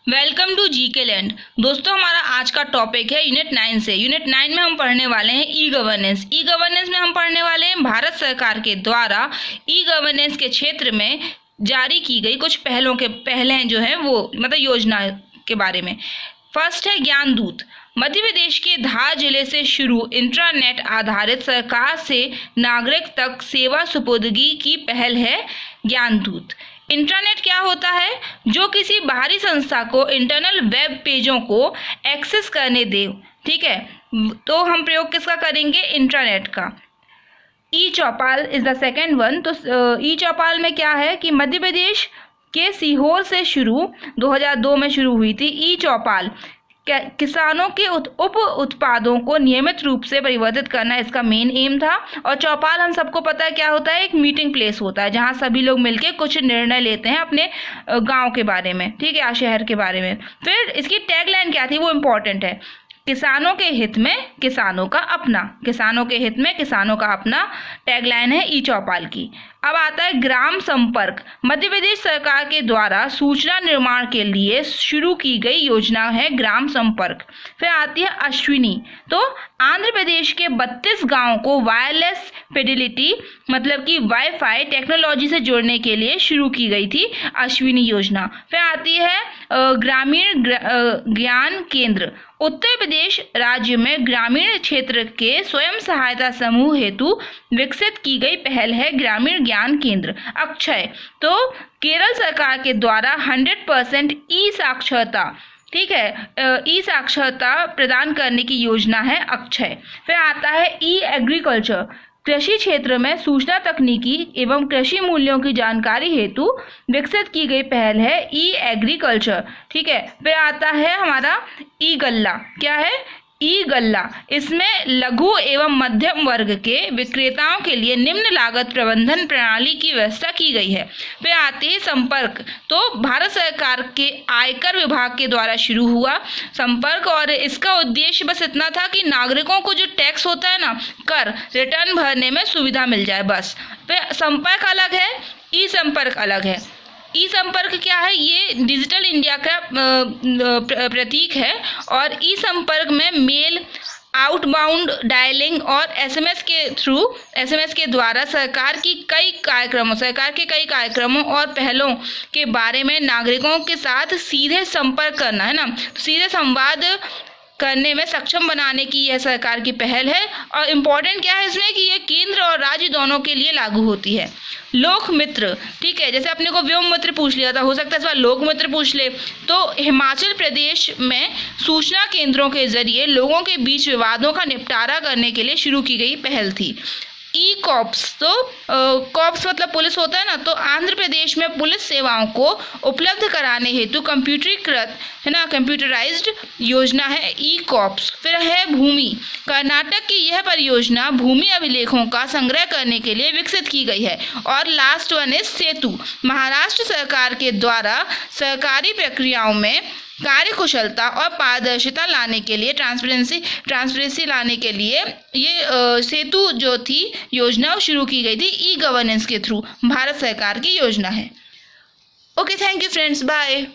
Welcome to GK land. दोस्तों, हमारा आज का टॉपिक है यूनिट 9 से। यूनिट 9 में हम पढ़ने वाले हैं ई गवर्नेंस। ई गवर्नेंस में हम पढ़ने वाले हैं भारत सरकार के द्वारा ई गवर्नेंस के क्षेत्र में जारी की गई कुछ पहले जो हैं वो मतलब योजना के बारे में। फर्स्ट है ज्ञान दूत। मध्य प्रदेश के धार जिले से शुरू इंट्रानेट आधारित सरकार से नागरिक तक सेवा सुपुर्दगी की पहल है ज्ञान दूत। इंटरनेट क्या होता है? जो किसी बाहरी संस्था को इंटरनल वेब पेजों को एक्सेस करने दे। ठीक है, तो हम प्रयोग किसका करेंगे? इंटरनेट का। ई चौपाल इज द सेकेंड वन। तो ई चौपाल में क्या है कि मध्य प्रदेश के सीहोर से शुरू 2002 में शुरू हुई थी। ई चौपाल किसानों के उप उत्पादों को नियमित रूप से परिवर्तित करना इसका मेन एम था। और चौपाल हम सबको पता है क्या होता है, एक मीटिंग प्लेस होता है जहां सभी लोग मिलके कुछ निर्णय लेते हैं अपने गांव के बारे में, ठीक है, या शहर के बारे में। फिर इसकी टैगलाइन क्या थी वो इम्पोर्टेंट है, किसानों के हित में किसानों का अपना। किसानों के हित में किसानों का अपना टैगलाइन है ई चौपाल की। अब आता है ग्राम संपर्क। मध्य प्रदेश सरकार के द्वारा सूचना निर्माण के लिए शुरू की गई योजना है ग्राम संपर्क। फिर आती है अश्विनी। तो आंध्र प्रदेश के 32 गांवों को वायरलेस फिडिलिटी मतलब कि वाईफाई टेक्नोलॉजी से जोड़ने के लिए शुरू की गई थी अश्विनी योजना। फिर आती है ग्रामीण ज्ञान केंद्र। उत्तर प्रदेश राज्य में ग्रामीण क्षेत्र के स्वयं सहायता समूह हेतु विकसित की गई पहल है ग्रामीण ज्ञान केंद्र। अक्षय। तो केरल सरकार के द्वारा 100% ई साक्षरता, ठीक है, ई साक्षरता प्रदान करने की योजना है अक्षय। फिर आता है ई एग्रीकल्चर। कृषि क्षेत्र में सूचना तकनीकी एवं कृषि मूल्यों की जानकारी हेतु विकसित की गई पहल है ई एग्रीकल्चर। ठीक है। फिर आता है हमारा ई गल्ला। क्या है? ई गल्ला। इसमें लघु एवं मध्यम वर्ग के विक्रेताओं के लिए निम्न लागत प्रबंधन प्रणाली की व्यवस्था की गई है। फिर आती है संपर्क। तो भारत सरकार के आयकर विभाग के द्वारा शुरू हुआ संपर्क, और इसका उद्देश्य बस इतना था कि नागरिकों को जो टैक्स होता है ना, कर रिटर्न भरने में सुविधा मिल जाए, बस। फिर संपर्क अलग है, ई संपर्क अलग है। ई संपर्क क्या है? ये डिजिटल इंडिया का प्रतीक है। और ई संपर्क में मेल, आउटबाउंड डायलिंग और एसएमएस के द्वारा सरकार के कई कार्यक्रमों और पहलों के बारे में नागरिकों के साथ सीधे संपर्क करना है ना, तो सीधे संवाद करने में सक्षम बनाने की यह सरकार की पहल है। और इम्पोर्टेंट क्या है इसमें कि ये केंद्र और राज्य दोनों के लिए लागू होती है। लोक मित्र। ठीक है, जैसे अपने को व्योम मित्र पूछ लिया था, हो सकता है इस बार लोक मित्र पूछ ले। तो हिमाचल प्रदेश में सूचना केंद्रों के जरिए लोगों के बीच विवादों का निपटारा करने के लिए शुरू की गई पहल थी। ई कॉप्स। तो कॉप्स मतलब पुलिस होता है ना, तो आंध्र प्रदेश में पुलिस सेवाओं को उपलब्ध कराने हेतु कंप्यूटरीकृत है ना, कंप्यूटराइज्ड योजना है ई कॉप्स। फिर है भूमि। कर्नाटक की यह परियोजना भूमि अभिलेखों का संग्रह करने के लिए विकसित की गई है। और लास्ट वन इज सेतु। महाराष्ट्र सरकार के द्वारा सरकारी प्रक्रियाओं में कार्यकुशलता और पारदर्शिता लाने के लिए, ट्रांसपेरेंसी लाने के लिए ये सेतु जो थी योजना शुरू की गई थी ई गवर्नेंस के थ्रू। भारत सरकार की योजना है। Okay, thank you friends, bye.